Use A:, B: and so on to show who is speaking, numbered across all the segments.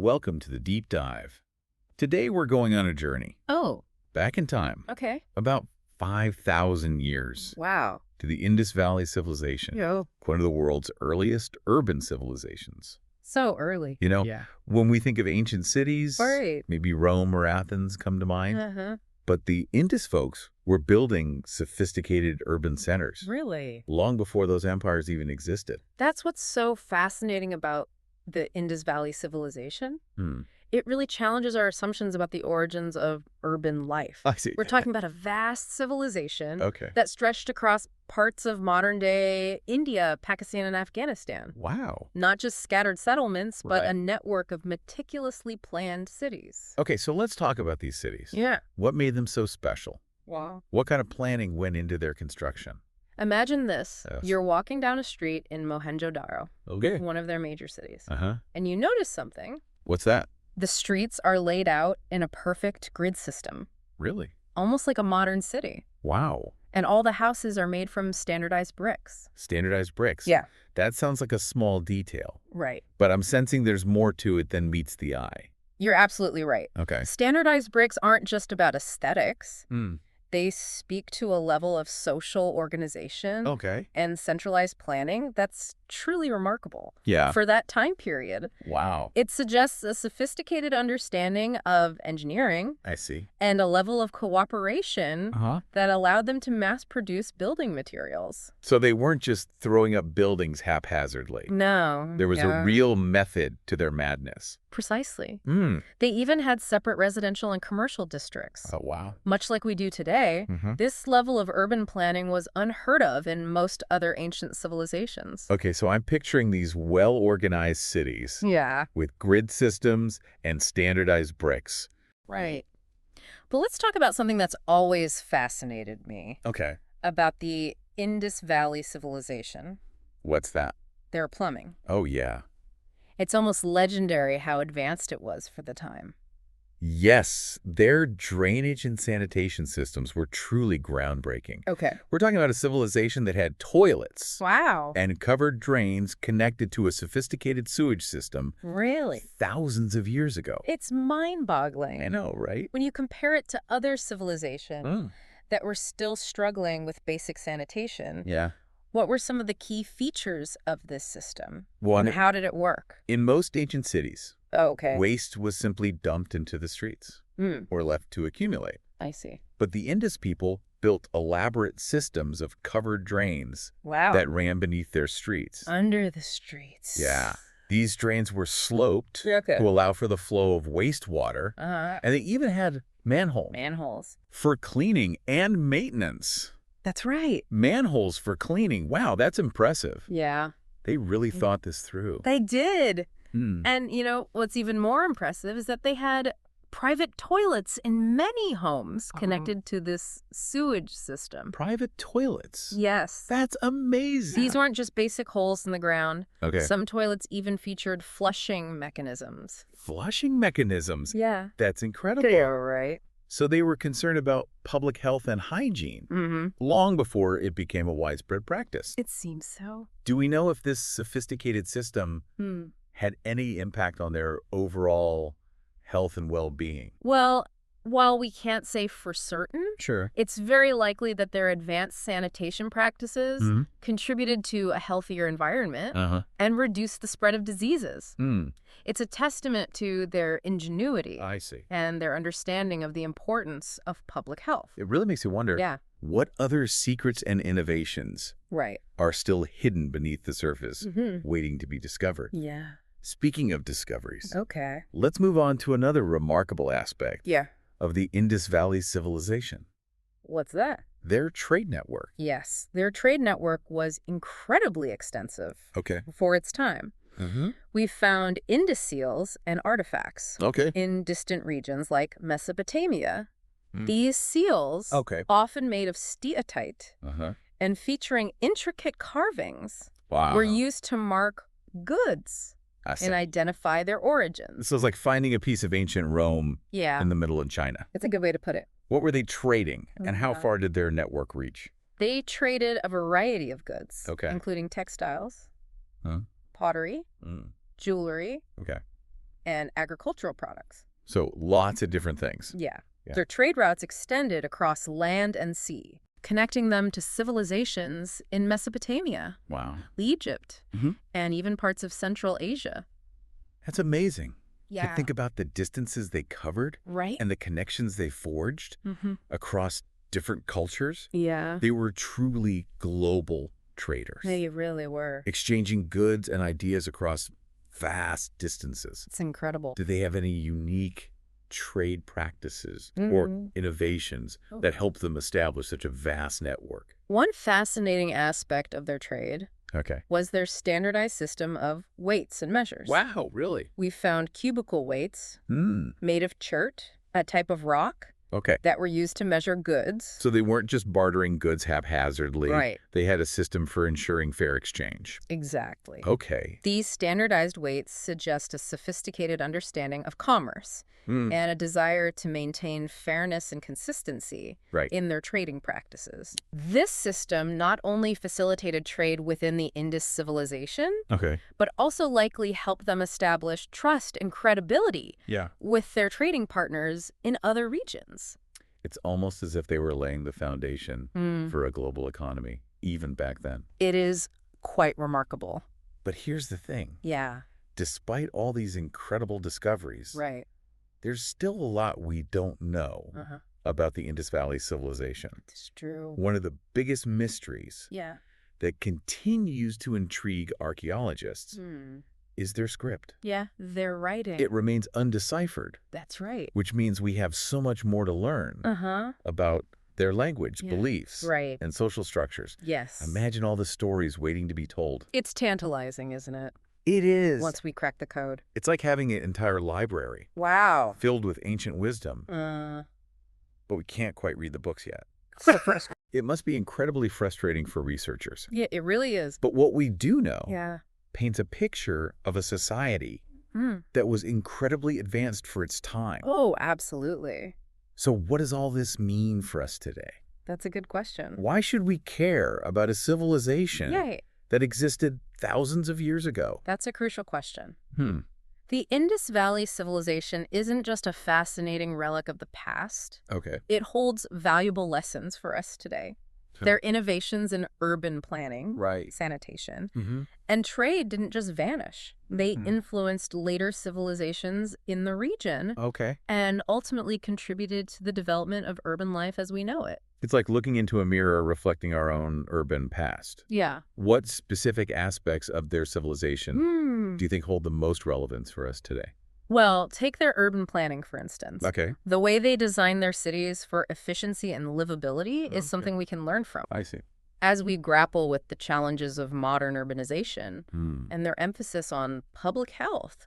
A: Welcome to the Deep Dive. Today we're going on a journey.
B: Oh,
A: Back in time.
B: okay.
A: About 5,000 years.
B: Wow.
A: To the Indus Valley Civilization.
B: Yo.
A: One of the world's earliest urban civilizations.
B: So early.
A: Yeah. When we think of ancient cities,
B: Right.
A: maybe Rome or Athens come to mind.
B: Uh-huh.
A: But the Indus folks were building sophisticated urban centers.
B: Really?
A: Long before those empires even existed.
B: That's what's so fascinating about the Indus Valley Civilization. It really challenges our assumptions about the origins of urban life.
A: I see.
B: We're talking about a vast civilization
A: Okay.
B: that stretched across parts of modern-day India, Pakistan, and Afghanistan.
A: Wow.
B: Not just scattered settlements, but
A: Right.
B: a network of meticulously planned cities.
A: Okay, so let's talk about these cities.
B: Yeah.
A: What made them so special?
B: Wow.
A: What kind of planning went into their construction?
B: Imagine this.
A: Yes.
B: You're walking down a street in Mohenjo-daro,
A: Okay.
B: one of their major cities,
A: Uh-huh.
B: and you notice something.
A: What's that?
B: The streets are laid out in a perfect grid system,
A: Really?
B: almost like a modern city.
A: Wow.
B: And all the houses are made from standardized bricks.
A: Standardized bricks.
B: Yeah.
A: That sounds like a small detail,
B: Right.
A: but I'm sensing there's more to it than meets the eye.
B: You're absolutely right.
A: Okay.
B: Standardized bricks aren't just about aesthetics.
A: Hmm.
B: They speak to a level of social organization
A: Okay.
B: and centralized planning that's truly remarkable.
A: Yeah.
B: For that time period,
A: Wow.
B: it suggests a sophisticated understanding of engineering
A: I see.
B: and a level of cooperation
A: Uh-huh.
B: that allowed them to mass-produce building materials.
A: So they weren't just throwing up buildings haphazardly.
B: No.
A: There was a real method to their madness.
B: Precisely.
A: Hmm.
B: They even had separate residential and commercial districts.
A: Oh, wow.
B: Much like we do today, this level of urban planning was unheard of in most other ancient civilizations.
A: Okay, so I'm picturing these well-organized cities
B: Yeah.
A: with grid systems and standardized bricks.
B: Right. But let's talk about something that's always fascinated me
A: Okay.
B: about the Indus Valley Civilization.
A: What's that?
B: Their plumbing.
A: Oh, yeah.
B: It's almost legendary how advanced it was for the time.
A: Yes, their drainage and sanitation systems were truly groundbreaking.
B: Okay.
A: We're talking about a civilization that had toilets
B: Wow.
A: and covered drains connected to a sophisticated sewage system
B: Really?
A: thousands of years ago.
B: It's mind-boggling.
A: I know, right?
B: When you compare it to other civilizations
A: Mm.
B: that were still struggling with basic sanitation,
A: Yeah.
B: what were some of the key features of this system?
A: One,
B: And how did it work?
A: in most ancient cities,
B: Okay.
A: waste was simply dumped into the streets or left to accumulate.
B: I see.
A: But the Indus people built elaborate systems of covered drains
B: Wow.
A: that ran beneath their streets.
B: Under the streets.
A: Yeah. These drains were sloped
B: Okay.
A: to allow for the flow of wastewater, and they even had manholes
B: Manholes.
A: for cleaning and maintenance.
B: That's right.
A: Manholes for cleaning. Wow, that's impressive.
B: Yeah.
A: They really thought this through.
B: They did.
A: Hmm.
B: And, what's even more impressive is that they had private toilets in many homes connected to this sewage system.
A: Private toilets.
B: Yes.
A: That's amazing.
B: These weren't just basic holes in the ground.
A: Okay.
B: Some toilets even featured flushing mechanisms.
A: Flushing mechanisms.
B: Yeah.
A: That's incredible.
B: Yeah, right.
A: So they were concerned about public health and hygiene long before it became a widespread practice.
B: It seems so.
A: Do we know if this sophisticated system had any impact on their overall health and well-being?
B: Well, while we can't say for certain,
A: Sure.
B: it's very likely that their advanced sanitation practices contributed to a healthier environment and reduced the spread of diseases. It's a testament to their ingenuity
A: I see.
B: and their understanding of the importance of public health.
A: It really makes you wonder,
B: Yeah,
A: what other secrets and innovations
B: right.
A: are still hidden beneath the surface, waiting to be discovered?
B: Yeah.
A: Speaking of discoveries,
B: Okay.
A: let's move on to another remarkable aspect
B: Yeah.
A: of the Indus Valley Civilization,
B: What's that?
A: their trade network.
B: Yes, their trade network was incredibly extensive
A: Okay.
B: for its time. We found Indus seals and artifacts
A: Okay.
B: in distant regions like Mesopotamia. These seals,
A: Okay.
B: often made of steatite and featuring intricate carvings,
A: Wow.
B: were used to mark goods
A: I see.
B: and identify their origins.
A: So it's like finding a piece of ancient Rome
B: Yeah,
A: in the middle of China.
B: it's a good way to put it.
A: What were they trading, and how
B: Yeah.
A: far did their network reach?
B: They traded a variety of goods,
A: Okay.
B: including textiles,
A: Huh?
B: pottery,
A: Mm.
B: jewelry,
A: Okay.
B: and agricultural products.
A: So lots of different things.
B: Yeah.
A: Yeah.
B: Their trade routes extended across land and sea, connecting them to civilizations in Mesopotamia,
A: Wow.
B: Egypt, and even parts of Central Asia.
A: That's amazing.
B: Yeah.
A: To think about the distances they covered
B: Right?
A: and the connections they forged across different cultures.
B: Yeah.
A: They were truly global traders,
B: They really were.
A: exchanging goods and ideas across vast distances.
B: It's incredible.
A: Do they have any unique trade practices or innovations that help them establish such a vast network?
B: One fascinating aspect of their trade was their standardized system of weights and measures.
A: Wow, really?
B: We found cubical weights made of chert, a type of rock, that were used to measure goods.
A: So they weren't just bartering goods haphazardly.
B: Right.
A: They had a system for ensuring fair exchange.
B: Exactly.
A: Okay.
B: These standardized weights suggest a sophisticated understanding of commerce and a desire to maintain fairness and consistency in their trading practices. This system not only facilitated trade within the Indus civilization, but also likely helped them establish trust and credibility with their trading partners in other regions.
A: It's almost as if they were laying the foundation for a global economy, even back then.
B: It is quite remarkable.
A: But here's the thing.
B: Yeah.
A: Despite all these incredible discoveries, there's still a lot we don't know about the Indus Valley Civilization.
B: It's true.
A: One of the biggest mysteries that continues to intrigue archaeologists is their script.
B: Yeah, their writing.
A: It remains undeciphered.
B: That's right.
A: Which means we have so much more to learn about their language, beliefs, and social structures.
B: Yes.
A: Imagine all the stories waiting to be told.
B: It's tantalizing, isn't it?
A: It is.
B: Once we crack the code.
A: It's like having an entire library.
B: Wow.
A: Filled with ancient wisdom. But we can't quite read the books yet.
B: So frustrating.
A: It must be incredibly frustrating for researchers.
B: Yeah, it really is.
A: But what we do know paints a picture of a society that was incredibly advanced for its time.
B: Oh, absolutely.
A: So what does all this mean for us today?
B: That's a good question.
A: Why should we care about a civilization that existed thousands of years ago?
B: That's a crucial question. The Indus Valley Civilization isn't just a fascinating relic of the past. It holds valuable lessons for us today. Their innovations in urban planning, sanitation, and trade didn't just vanish. They influenced later civilizations in the region and ultimately contributed to the development of urban life as we know it.
A: It's like looking into a mirror reflecting our own urban past.
B: Yeah.
A: What specific aspects of their civilization do you think hold the most relevance for us today?
B: Well, take their urban planning, for instance.
A: Okay.
B: The way they design their cities for efficiency and livability is something we can learn from.
A: I see.
B: As we grapple with the challenges of modern urbanization and their emphasis on public health,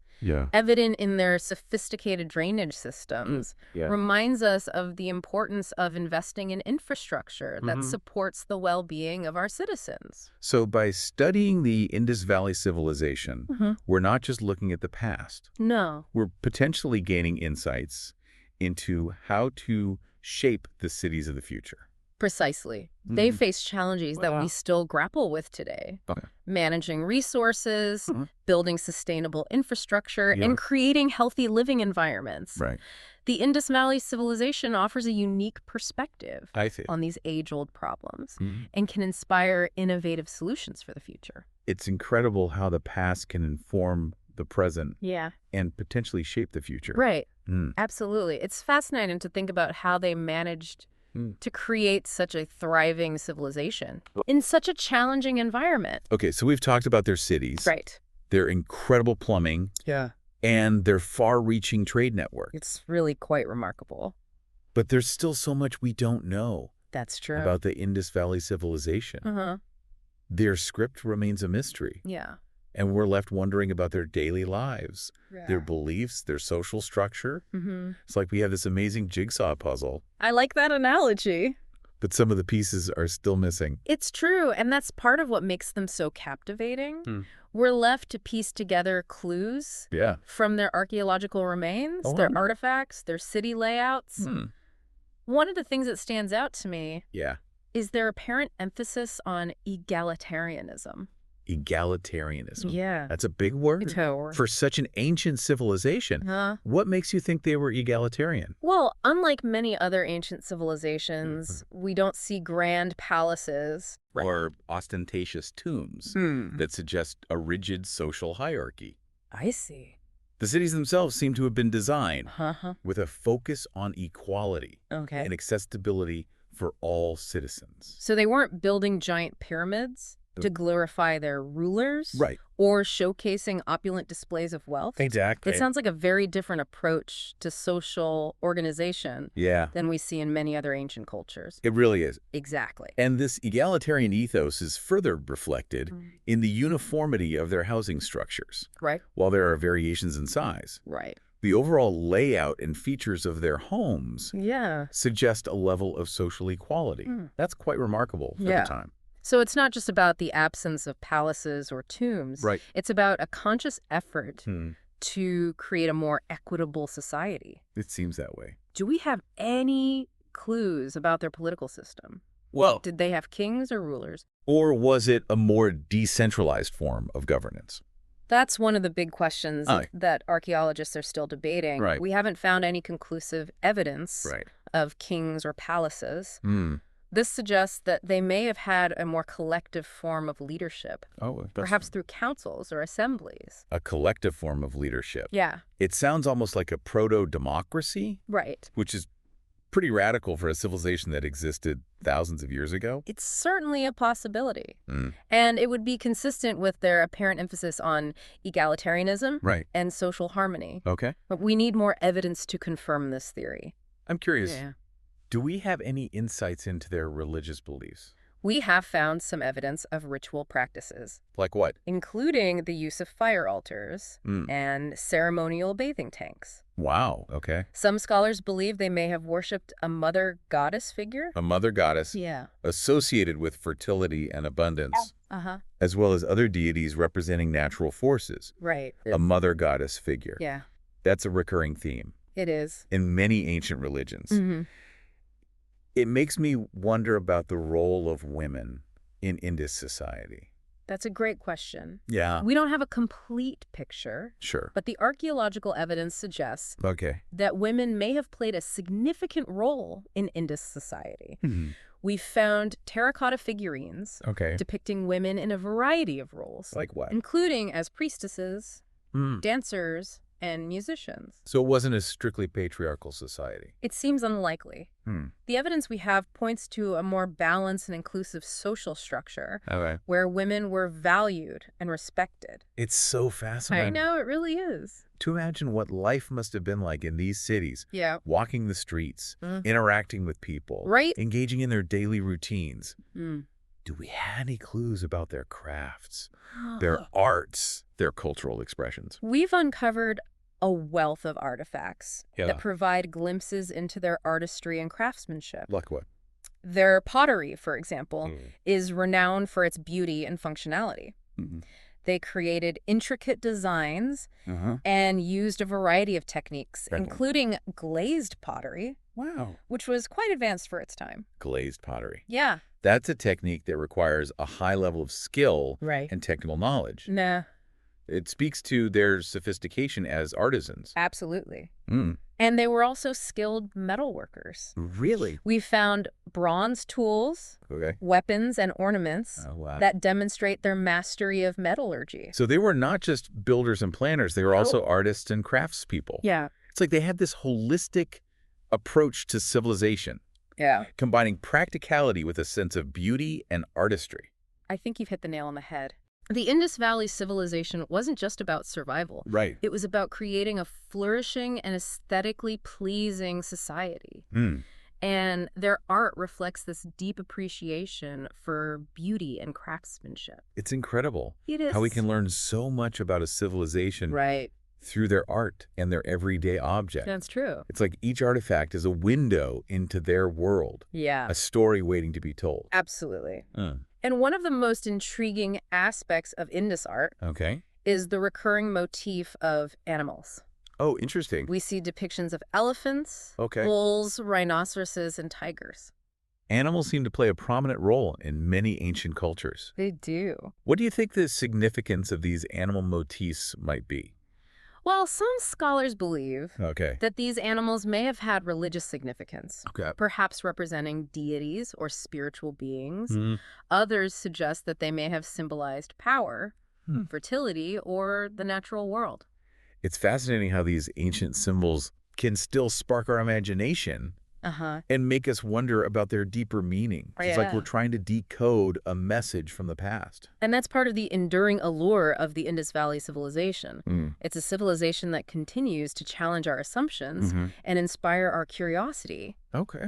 B: evident in their sophisticated drainage systems, reminds us of the importance of investing in infrastructure that supports the well-being of our citizens.
A: So by studying the Indus Valley Civilization, we're not just looking at the past.
B: No.
A: We're potentially gaining insights into how to shape the cities of the future.
B: Precisely. They face challenges that we still grapple with today. Managing resources, building sustainable infrastructure, and creating healthy living environments. The Indus Valley Civilization offers a unique perspective on these age-old problems and can inspire innovative solutions for the future.
A: It's incredible how the past can inform the present and potentially shape the future.
B: Right. Absolutely. It's fascinating to think about how they managed to create such a thriving civilization in such a challenging environment.
A: Okay, so we've talked about their cities.
B: Right.
A: Their incredible plumbing. And their far-reaching trade network.
B: It's really quite remarkable.
A: But there's still so much we don't know.
B: That's true.
A: About the Indus Valley Civilization. Their script remains a mystery. And we're left wondering about their daily lives, their beliefs, their social structure. It's like we have this amazing jigsaw puzzle.
B: I like that analogy.
A: But some of the pieces are still missing.
B: It's true, and that's part of what makes them so captivating. We're left to piece together clues from their archaeological remains, their artifacts, their city layouts. One of the things that stands out to me is their apparent emphasis on egalitarianism.
A: Egalitarianism.
B: Yeah.
A: That's a big word.
B: It's a word.
A: For such an ancient civilization. What makes you think they were egalitarian?
B: Well, unlike many other ancient civilizations, we don't see grand palaces.
A: Or ostentatious tombs that suggest a rigid social hierarchy.
B: I see.
A: The cities themselves seem to have been designed with a focus on equality and accessibility for all citizens.
B: So they weren't building giant pyramids to glorify their rulers?
A: Right.
B: Or showcasing opulent displays of wealth?
A: Exactly.
B: It sounds like a very different approach to social organization than we see in many other ancient cultures.
A: It really is.
B: Exactly.
A: And this egalitarian ethos is further reflected in the uniformity of their housing structures.
B: Right.
A: While there are variations in size.
B: Right.
A: The overall layout and features of their homes suggest a level of social equality. That's quite remarkable at the time.
B: So it's not just about the absence of palaces or tombs.
A: Right.
B: It's about a conscious effort to create a more equitable society.
A: It seems that way.
B: Do we have any clues about their political system?
A: Well,
B: did they have kings or rulers?
A: Or was it a more decentralized form of governance?
B: That's one of the big questions that archaeologists are still debating.
A: Right.
B: We haven't found any conclusive evidence of kings or palaces. This suggests that they may have had a more collective form of leadership, perhaps through councils or assemblies.
A: A collective form of leadership.
B: Yeah.
A: It sounds almost like a proto-democracy.
B: Right.
A: Which is pretty radical for a civilization that existed thousands of years ago.
B: It's certainly a possibility. And it would be consistent with their apparent emphasis on egalitarianism and social harmony.
A: Okay.
B: But we need more evidence to confirm this theory.
A: I'm curious. Do we have any insights into their religious beliefs?
B: We have found some evidence of ritual practices.
A: Like what?
B: Including the use of fire altars and ceremonial bathing tanks.
A: Wow, okay.
B: Some scholars believe they may have worshipped a mother goddess figure.
A: A mother goddess associated with fertility and abundance, as well as other deities representing natural forces.
B: Right.
A: A mother goddess figure.
B: Yeah.
A: That's a recurring theme.
B: It is.
A: In many ancient religions. It makes me wonder about the role of women in Indus society.
B: That's a great question.
A: Yeah.
B: We don't have a complete picture.
A: Sure.
B: But the archaeological evidence suggests that women may have played a significant role in Indus society. We found terracotta figurines depicting women in a variety of roles.
A: Like what?
B: Including as priestesses, dancers, and musicians.
A: So it wasn't a strictly patriarchal society?
B: It seems unlikely. The evidence we have points to a more balanced and inclusive social structure where women were valued and respected.
A: It's so fascinating.
B: I know, it really is.
A: To imagine what life must have been like in these cities. Walking the streets, interacting with people, engaging in their daily routines. Do we have any clues about their crafts, their arts, their cultural expressions?
B: We've uncovered a wealth of artifacts that provide glimpses into their artistry and craftsmanship.
A: Like what?
B: Their pottery, for example, is renowned for its beauty and functionality. They created intricate designs and used a variety of techniques, including glazed pottery.
A: Wow.
B: Which was quite advanced for its time.
A: Glazed pottery.
B: Yeah.
A: That's a technique that requires a high level of skill and technical knowledge. It speaks to their sophistication as artisans.
B: Absolutely. And they were also skilled metal workers.
A: Really?
B: We found bronze tools, weapons, and ornaments that demonstrate their mastery of metallurgy.
A: So they were not just builders and planners, they were also artists and craftspeople.
B: Yeah.
A: It's like they had this holistic approach to civilization. Combining practicality with a sense of beauty and artistry.
B: I think you've hit the nail on the head. The Indus Valley Civilization wasn't just about survival. It was about creating a flourishing and aesthetically pleasing society. And their art reflects this deep appreciation for beauty and craftsmanship.
A: It's incredible.
B: It is.
A: How we can learn so much about a civilization through their art and their everyday objects.
B: That's true.
A: It's like each artifact is a window into their world. A story waiting to be told.
B: Absolutely. And one of the most intriguing aspects of Indus art is the recurring motif of animals.
A: Oh, interesting.
B: We see depictions of elephants, bulls, rhinoceroses, and tigers.
A: Animals seem to play a prominent role in many ancient cultures.
B: They do.
A: What do you think the significance of these animal motifs might be?
B: Well, some scholars believe that these animals may have had religious significance, perhaps representing deities or spiritual beings. Others suggest that they may have symbolized power, fertility, or the natural world.
A: It's fascinating how these ancient symbols can still spark our imagination and make us wonder about their deeper meaning. It's like we're trying to decode a message from the past.
B: And that's part of the enduring allure of the Indus Valley Civilization. It's a civilization that continues to challenge our assumptions and inspire our curiosity.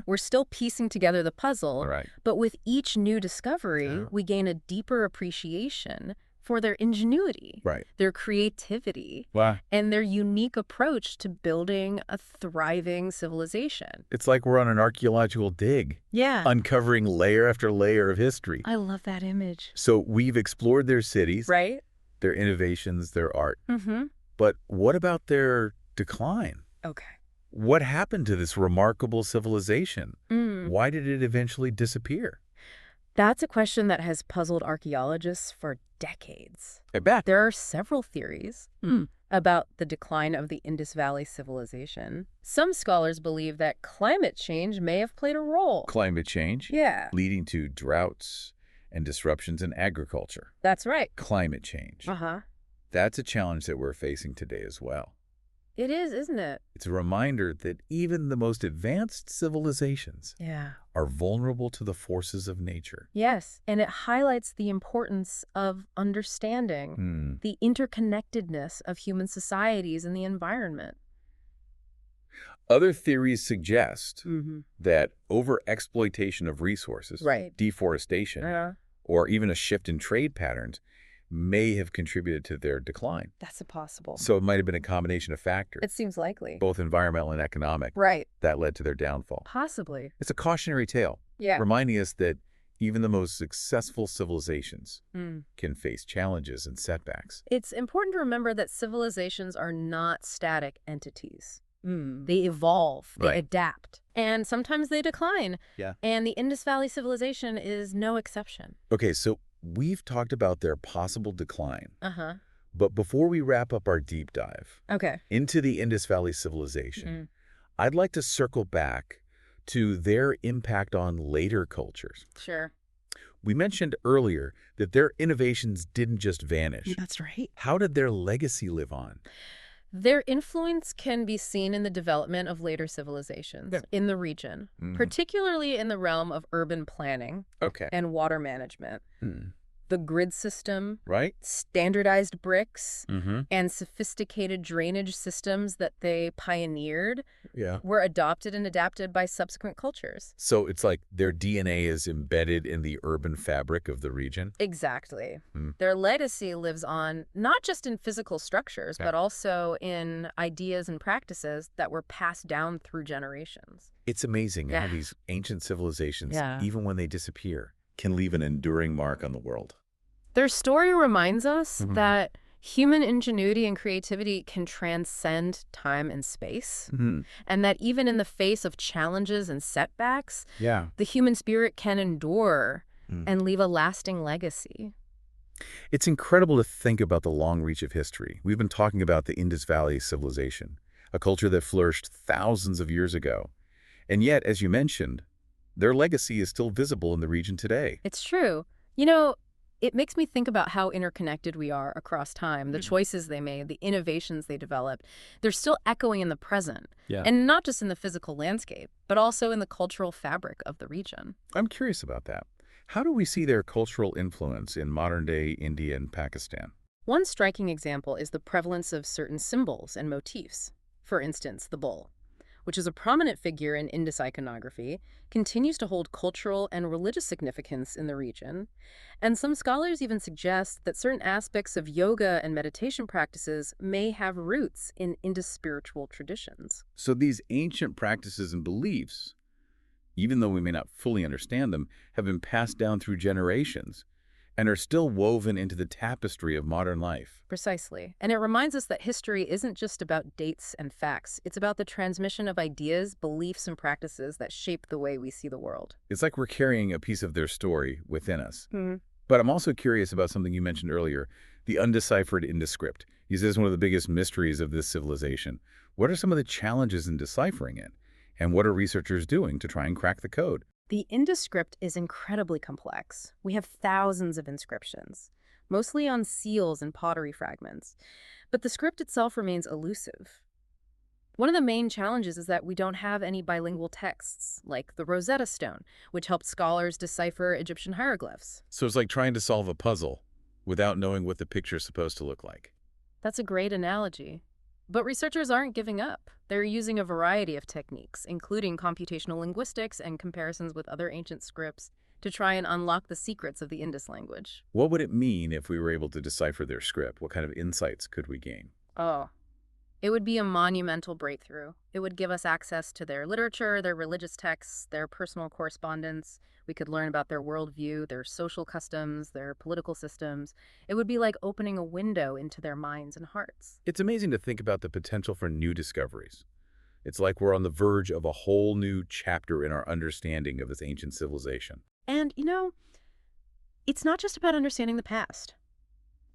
B: We're still piecing together the puzzle, but with each new discovery, we gain a deeper appreciation for their ingenuity, their creativity, and their unique approach to building a thriving civilization.
A: It's like we're on an archaeological dig, uncovering layer after layer of history.
B: I love that image.
A: So we've explored their cities, their innovations, their art. But what about their decline? What happened to this remarkable civilization? Why did it eventually disappear?
B: That's a question that has puzzled archaeologists for decades.
A: I bet.
B: There are several theories about the decline of the Indus Valley Civilization. Some scholars believe that climate change may have played a role.
A: Climate change?
B: Yeah.
A: Leading to droughts and disruptions in agriculture.
B: That's right.
A: Climate change. That's a challenge that we're facing today as well.
B: It is, isn't it?
A: It's a reminder that even the most advanced civilizations are vulnerable to the forces of nature.
B: Yes, and it highlights the importance of understanding the interconnectedness of human societies and the environment.
A: Other theories suggest that overexploitation of resources, deforestation, or even a shift in trade patterns may have contributed to their decline.
B: That's possible.
A: So it might have been a combination of factors.
B: It seems likely.
A: Both environmental and economic. That led to their downfall.
B: Possibly.
A: It's a cautionary tale. Reminding us that even the most successful civilizations can face challenges and setbacks.
B: It's important to remember that civilizations are not static entities. They evolve, they adapt, and sometimes they decline. And the Indus Valley Civilization is no exception.
A: Okay, so we've talked about their possible decline. But before we wrap up our deep dive into the Indus Valley Civilization, I'd like to circle back to their impact on later cultures. We mentioned earlier that their innovations didn't just vanish.
B: That's right.
A: How did their legacy live on?
B: Their influence can be seen in the development of later civilizations in the region, particularly in the realm of urban planning and water management. The grid system, standardized bricks, and sophisticated drainage systems that they pioneered were adopted and adapted by subsequent cultures.
A: So it's like their DNA is embedded in the urban fabric of the region?
B: Exactly. Their legacy lives on not just in physical structures, but also in ideas and practices that were passed down through generations.
A: It's amazing how these ancient civilizations, even when they disappear, can leave an enduring mark on the world.
B: Their story reminds us that human ingenuity and creativity can transcend time and space, and that even in the face of challenges and setbacks, the human spirit can endure and leave a lasting legacy.
A: It's incredible to think about the long reach of history. We've been talking about the Indus Valley Civilization, a culture that flourished thousands of years ago. And yet, as you mentioned, their legacy is still visible in the region today.
B: It's true. You know, it makes me think about how interconnected we are across time, the choices they made, the innovations they developed. They're still echoing in the present, and not just in the physical landscape, but also in the cultural fabric of the region.
A: I'm curious about that. How do we see their cultural influence in modern-day India and Pakistan?
B: One striking example is the prevalence of certain symbols and motifs. For instance, the bull, which is a prominent figure in Indus iconography, continues to hold cultural and religious significance in the region. And some scholars even suggest that certain aspects of yoga and meditation practices may have roots in Indus spiritual traditions.
A: So these ancient practices and beliefs, even though we may not fully understand them, have been passed down through generations. and are still woven into the tapestry of modern life.
B: Precisely. And it reminds us that history isn't just about dates and facts. It's about the transmission of ideas, beliefs, and practices that shape the way we see the world.
A: It's like we're carrying a piece of their story within us.
B: Hmm.
A: But I'm also curious about something you mentioned earlier, the undeciphered Indus script. You said it's one of the biggest mysteries of this civilization. What are some of the challenges in deciphering it? And what are researchers doing to try and crack the code?
B: The Indus script is incredibly complex. We have thousands of inscriptions, mostly on seals and pottery fragments. But the script itself remains elusive. One of the main challenges is that we don't have any bilingual texts, like the Rosetta Stone, which helped scholars decipher Egyptian hieroglyphs.
A: So it's like trying to solve a puzzle without knowing what the picture's supposed to look like.
B: That's a great analogy. But researchers aren't giving up. They're using a variety of techniques, including computational linguistics and comparisons with other ancient scripts, to try and unlock the secrets of the Indus language.
A: What would it mean if we were able to decipher their script? What kind of insights could we gain?
B: Oh, it would be a monumental breakthrough. It would give us access to their literature, their religious texts, their personal correspondence. We could learn about their worldview, their social customs, their political systems. It would be like opening a window into their minds and hearts.
A: It's amazing to think about the potential for new discoveries. It's like we're on the verge of a whole new chapter in our understanding of this ancient civilization.
B: And, it's not just about understanding the past.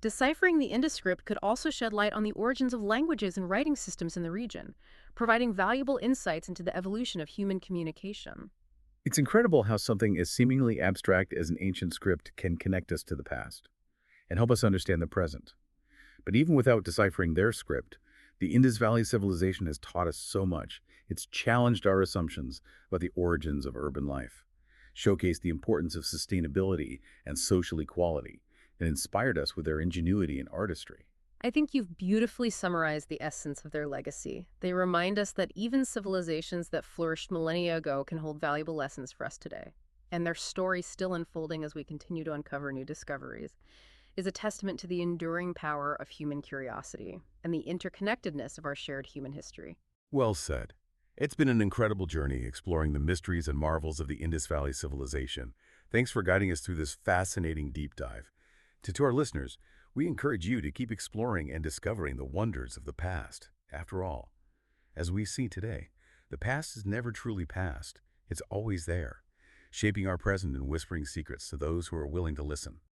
B: Deciphering the Indus script could also shed light on the origins of languages and writing systems in the region, providing valuable insights into the evolution of human communication.
A: It's incredible how something as seemingly abstract as an ancient script can connect us to the past and help us understand the present. But even without deciphering their script, the Indus Valley Civilization has taught us so much. It's challenged our assumptions about the origins of urban life, showcased the importance of sustainability and social equality, and inspired us with their ingenuity and artistry.
B: I think you've beautifully summarized the essence of their legacy. They remind us that even civilizations that flourished millennia ago can hold valuable lessons for us today. And their story, still unfolding as we continue to uncover new discoveries, is a testament to the enduring power of human curiosity and the interconnectedness of our shared human history.
C: Well said. It's been an incredible journey exploring the mysteries and marvels of the Indus Valley Civilization. Thanks for guiding us through this fascinating deep dive. To our listeners, we encourage you to keep exploring and discovering the wonders of the past. After all, as we see today, the past is never truly past. It's always there, shaping our present and whispering secrets to those who are willing to listen.